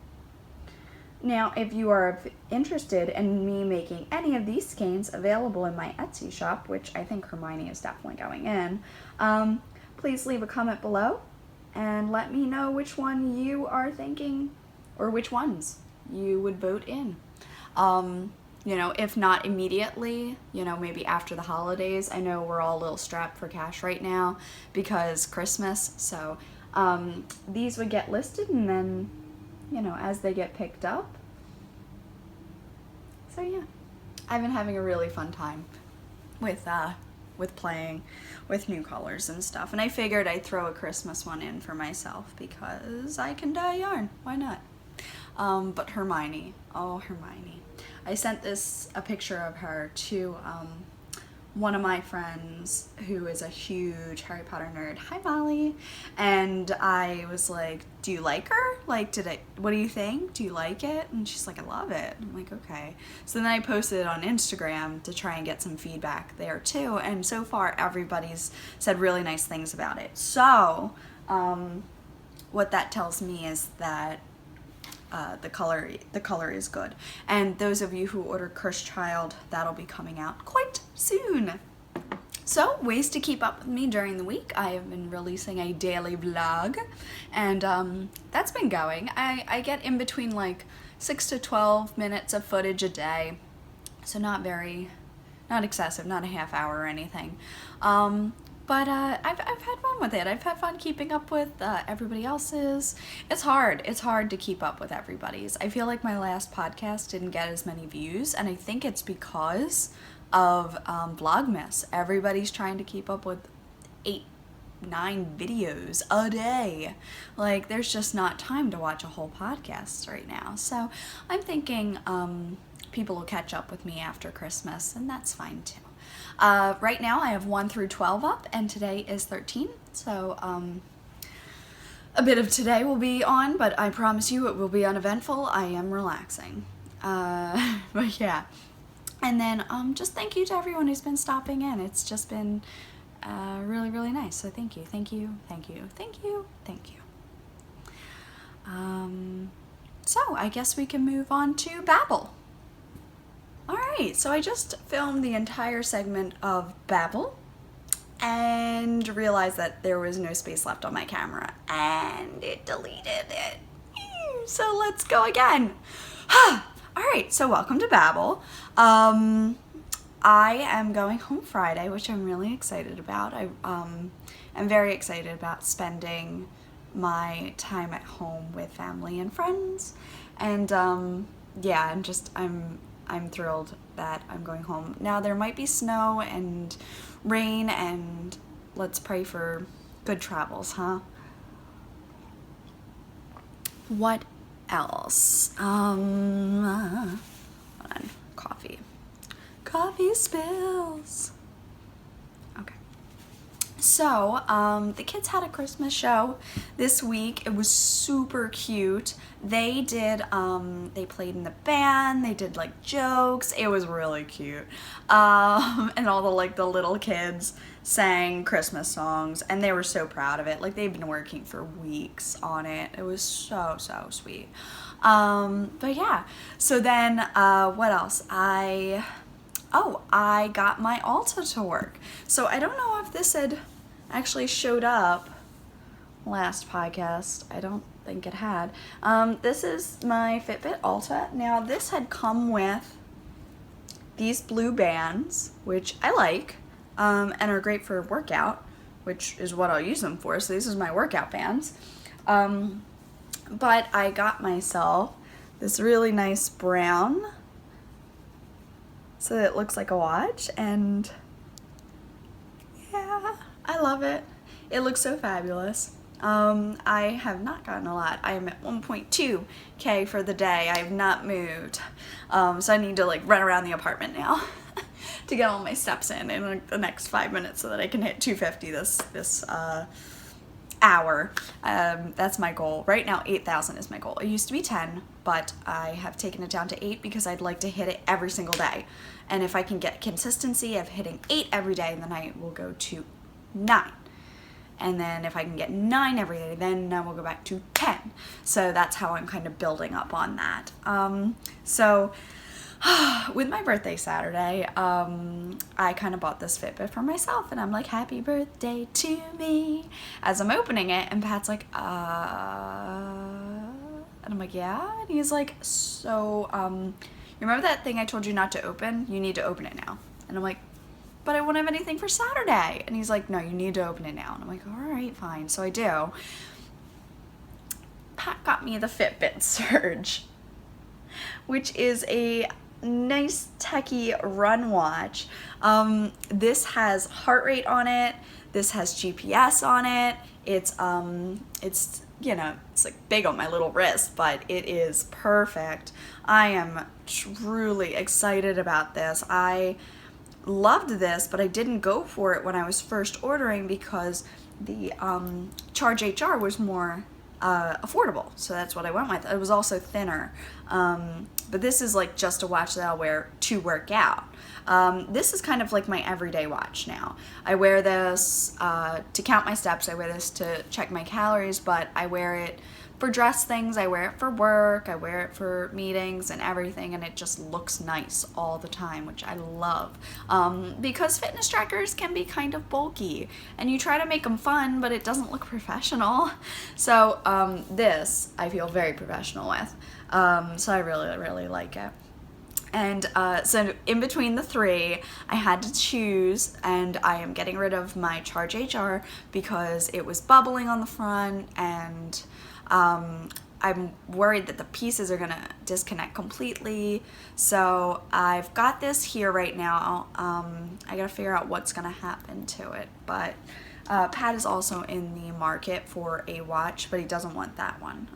Now, if you are interested in me making any of these skeins available in my Etsy shop, which I think Hermione is definitely going in, please leave a comment below and let me know which one you are thinking, or which ones you would vote in. You know, if not immediately, you know, maybe after the holidays. I know we're all a little strapped for cash right now because Christmas, so these would get listed, and then, you know, as they get picked up. So yeah, I've been having a really fun time with playing with new colors and stuff, and I figured I'd throw a Christmas one in for myself because I can dye yarn. Why not? But Hermione, oh Hermione, I sent a picture of her to one of my friends who is a huge Harry Potter nerd. Hi Molly. And I was like, do you like her? Like, what do you think? Do you like it? And she's like, I love it. I'm like, okay. So then I posted it on Instagram to try and get some feedback there too. And so far everybody's said really nice things about it. So what that tells me is that the color is good. And those of you who order Cursed Child, that'll be coming out quite soon. So, ways to keep up with me during the week. I have been releasing a daily vlog, and that's been going. I get in between like 6 to 12 minutes of footage a day, so not excessive, not a half hour or anything. But I've had fun with it. I've had fun keeping up with everybody else's. It's hard to keep up with everybody's. I feel like my last podcast didn't get as many views, and I think it's because of Vlogmas. Everybody's trying to keep up with 8, 9 videos a day. Like, there's just not time to watch a whole podcast right now. So I'm thinking people will catch up with me after Christmas, and that's fine too. Right now I have 1 through 12 up, and today is 13, so a bit of today will be on, but I promise you it will be uneventful. I am relaxing. But yeah. And then just thank you to everyone who's been stopping in. It's just been really, really nice. So thank you, thank you, thank you, thank you, thank you. So I guess we can move on to Babble. Alright, so I just filmed the entire segment of Babble and realized that there was no space left on my camera, and it deleted it. So let's go again. Alright, so welcome to Babble. I am going home Friday, which I'm really excited about. I'm very excited about spending my time at home with family and friends, and yeah, I'm thrilled that I'm going home. Now, there might be snow and rain, and let's pray for good travels, huh? What else? Hold on. Coffee spills. Okay. So, the kids had a Christmas show this week. It was super cute. They did, they played in the band, they did like jokes. It was really cute. And all the little kids sang Christmas songs, and they were so proud of it. Like, they've been working for weeks on it. It was so, so sweet. But yeah, so then, what else? I got my Ulta to work. So I don't know if this had actually showed up last podcast. I don't think it had. This is my Fitbit Ulta. Now, this had come with these blue bands, which I like, and are great for workout, which is what I'll use them for. So this is my workout bands. But I got myself this really nice brown so that it looks like a watch, and yeah, I love it. It looks so fabulous. I have not gotten a lot. I am at 1.2K for the day. I have not moved. So I need to like run around the apartment now to get all my steps in like, the next 5 minutes so that I can hit 250 this hour. That's my goal. Right now 8,000 is my goal. It used to be 10, but I have taken it down to 8 because I'd like to hit it every single day. And if I can get consistency of hitting 8 every day, then I will go to 9. And then if I can get 9 every day, then I will go back to 10. So that's how I'm kind of building up on that. So with my birthday Saturday, I kind of bought this Fitbit for myself, and I'm like, happy birthday to me, as I'm opening it, and Pat's like, and I'm like, yeah, and he's like, so, you remember that thing I told you not to open? You need to open it now. And I'm like, but I won't have anything for Saturday. And he's like, no, you need to open it now. And I'm like, all right, fine. So I do. Pat got me the Fitbit Surge, which is a nice techie run watch. This has heart rate on it. This has GPS on it. It's you know, it's like big on my little wrist, but it is perfect. I am truly excited about this. I loved this, but I didn't go for it when I was first ordering because the Charge HR was more affordable, so that's what I went with. It was also thinner, but this is like just a watch that I'll wear to work out. This is kind of like my everyday watch now. I wear this to count my steps, I wear this to check my calories, but I wear it for dress things, I wear it for work, I wear it for meetings and everything, and it just looks nice all the time, which I love. Because fitness trackers can be kind of bulky, and you try to make them fun, but it doesn't look professional. So this I feel very professional with. So I really, really like it. And so in between the three, I had to choose, and I am getting rid of my Charge HR because it was bubbling on the front, and I'm worried that the pieces are gonna disconnect completely. So I've got this here right now. I gotta figure out what's gonna happen to it, but Pat is also in the market for a watch, but he doesn't want that one.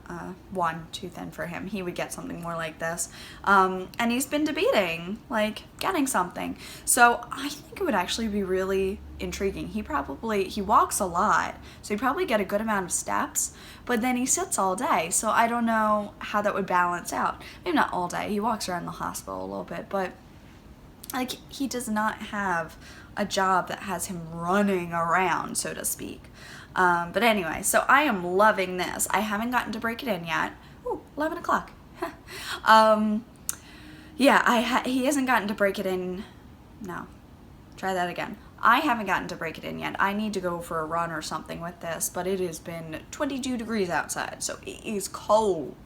One, too thin for him. He would get something more like this. And he's been debating, like, getting something. So I think it would actually be really intriguing. He walks a lot, so he'd probably get a good amount of steps, but then he sits all day, so I don't know how that would balance out. Maybe not all day. He walks around the hospital a little bit, but like, he does not have a job that has him running around, so to speak. But anyway, so I am loving this. I haven't gotten to break it in yet. Ooh, 11 o'clock. Yeah, he hasn't gotten to break it in. No, try that again. I haven't gotten to break it in yet. I need to go for a run or something with this, but it has been 22 degrees outside, so it is cold.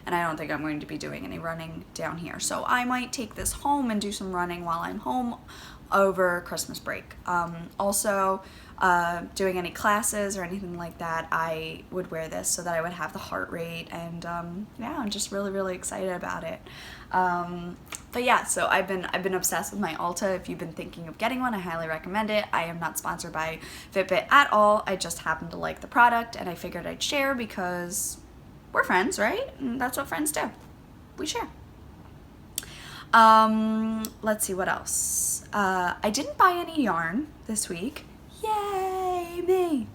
And I don't think I'm going to be doing any running down here. So I might take this home and do some running while I'm home over Christmas break. Also, doing any classes or anything like that, I would wear this so that I would have the heart rate, and yeah, I'm just really, really excited about it. But yeah, so I've been obsessed with my Ulta. If you've been thinking of getting one, I highly recommend it. I am not sponsored by Fitbit at all. I just happen to like the product, and I figured I'd share because we're friends, right? And that's what friends do. We share. Let's see what else. I didn't buy any yarn this week. Yay, me!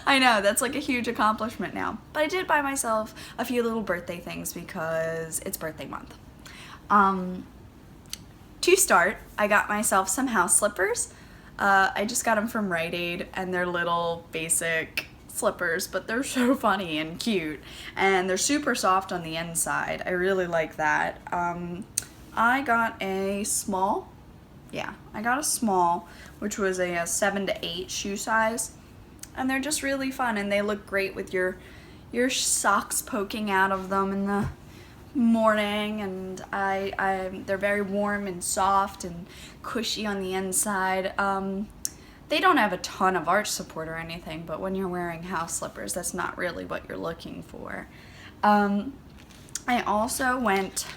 I know, that's like a huge accomplishment now. But I did buy myself a few little birthday things because it's birthday month. To start, I got myself some house slippers. I just got them from Rite Aid, and they're little basic slippers, but they're so funny and cute, and they're super soft on the inside. I really like that. I got a small. Yeah, I got a small, which was a 7 to 8 shoe size, and they're just really fun, and they look great with your socks poking out of them in the morning, and they're very warm and soft and cushy on the inside. They don't have a ton of arch support or anything, but when you're wearing house slippers, that's not really what you're looking for. I also went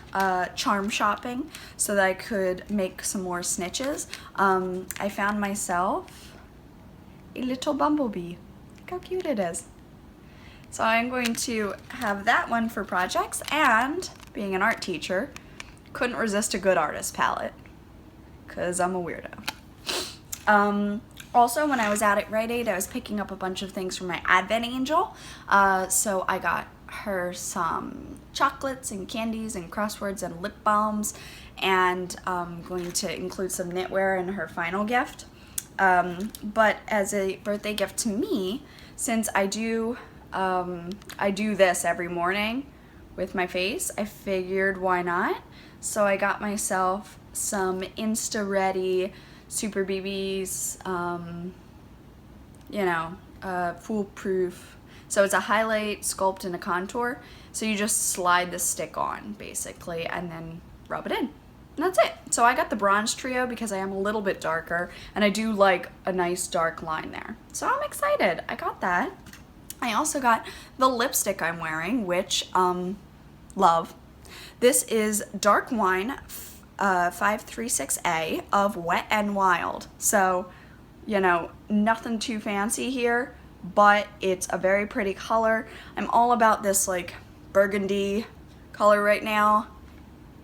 charm shopping so that I could make some more snitches. I found myself a little bumblebee. Look how cute it is. So I'm going to have that one for projects, and being an art teacher, couldn't resist a good artist palette because I'm a weirdo. Also, when I was out at Rite Aid, I was picking up a bunch of things for my Advent Angel. So I got her some chocolates and candies and crosswords and lip balms, and I'm going to include some knitwear in her final gift. But as a birthday gift to me, since I do this every morning with my face, I figured why not? So I got myself some Insta-Ready Super BBs, foolproof. So it's a highlight, sculpt, and a contour. So you just slide the stick on, basically, and then rub it in. And that's it. So I got the bronze trio because I am a little bit darker, and I do like a nice dark line there. So I'm excited. I got that. I also got the lipstick I'm wearing, which, love. This is Dark Wine 536A of Wet n Wild. So, nothing too fancy here, but it's a very pretty color. I'm all about this like burgundy color right now.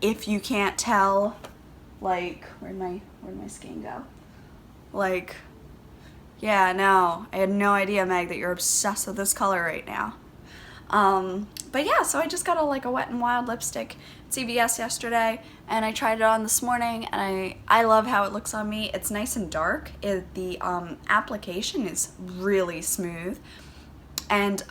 If you can't tell, like, where'd my skin go? Like, yeah, no, I had no idea, Meg, that you're obsessed with this color right now. But yeah, so I just got a Wet n Wild lipstick at CVS yesterday, and I tried it on this morning, and I love how it looks on me. It's nice and dark. The application is really smooth, and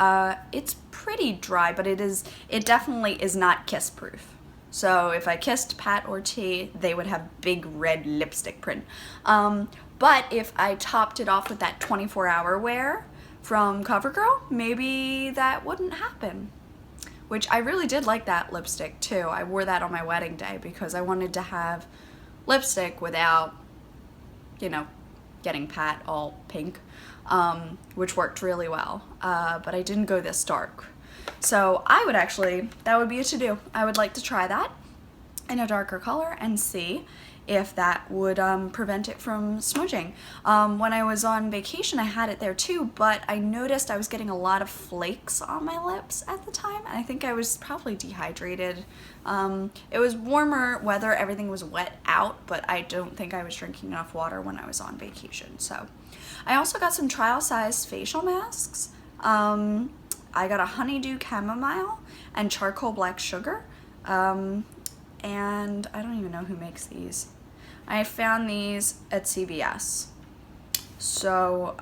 it's pretty dry, but it definitely is not kiss proof. So if I kissed Pat or T, they would have big red lipstick print. But if I topped it off with that 24-hour wear from CoverGirl, maybe that wouldn't happen. Which I really did like that lipstick too. I wore that on my wedding day because I wanted to have lipstick without, getting Pat all pink, which worked really well. But I didn't go this dark. So that would be a to-do. I would like to try that in a darker color and see if that would prevent it from smudging. When I was on vacation, I had it there too, but I noticed I was getting a lot of flakes on my lips at the time, and I think I was probably dehydrated. It was warmer weather, everything was wet out, but I don't think I was drinking enough water when I was on vacation. So I also got some trial size facial masks. I got a honeydew chamomile and charcoal black sugar, and I don't even know who makes these. I found these at CVS. So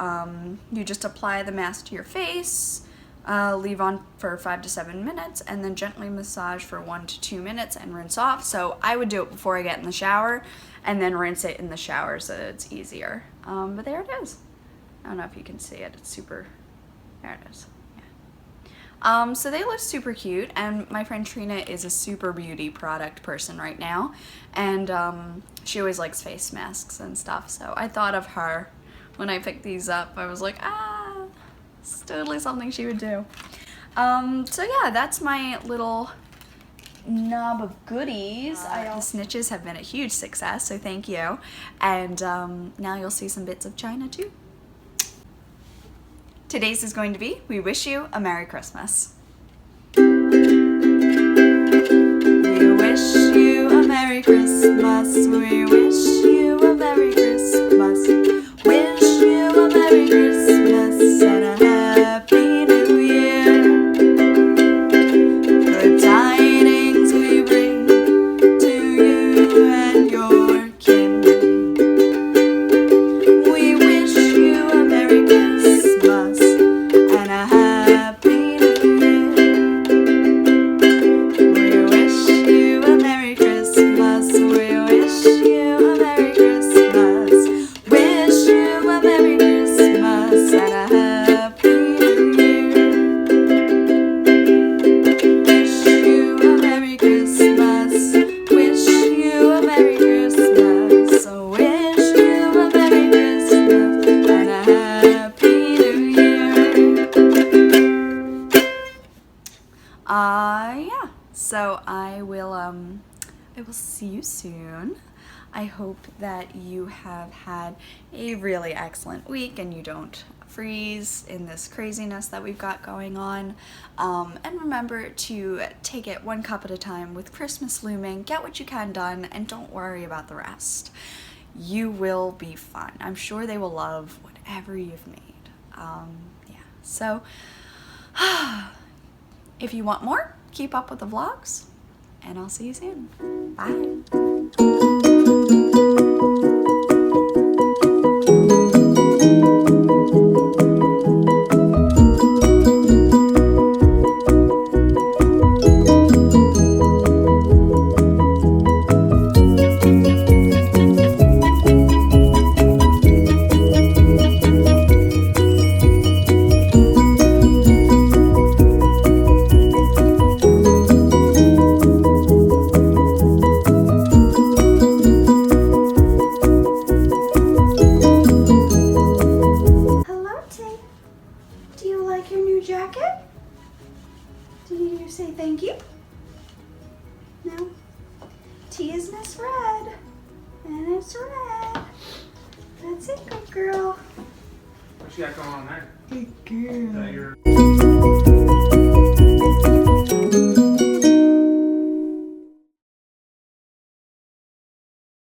you just apply the mask to your face, leave on for 5 to 7 minutes, and then gently massage for 1 to 2 minutes and rinse off. So I would do it before I get in the shower and then rinse it in the shower so that it's easier. But there it is. I don't know if you can see it. It's super, there it is. So they look super cute, and my friend Trina is a super beauty product person right now, and she always likes face masks and stuff, so I thought of her when I picked these up. I was like, it's totally something she would do. So yeah, that's my little knob of goodies. The snitches have been a huge success, so thank you, and now you'll see some bits of China too. Today's is going to be, we wish you a Merry Christmas. We wish you a Merry Christmas. We wish you a Merry Christmas. Wish you a Merry Christmas and a Happy New Year. Good tidings we bring to you and your kin. We wish you a Merry Christmas and a Happy New Year. We wish you a Merry Christmas. We wish you a Merry Christmas. Wish you a Merry Christmas and a Happy New Year. Wish you a Merry Christmas. Wish you a Merry Christmas. So wish you a Merry Christmas and a Happy New Year. Yeah. So I will see you soon. I hope that you have had a really excellent week and you don't freeze in this craziness that we've got going on. And remember to take it one cup at a time with Christmas looming. Get what you can done and don't worry about the rest. You will be fine. I'm sure they will love whatever you've made. Yeah, so if you want more, keep up with the vlogs and I'll see you soon. Bye. Jacket? Did you say thank you? No? T is Miss Red. And it's red. That's it, good girl. What you got going on there? Good girl. Is that your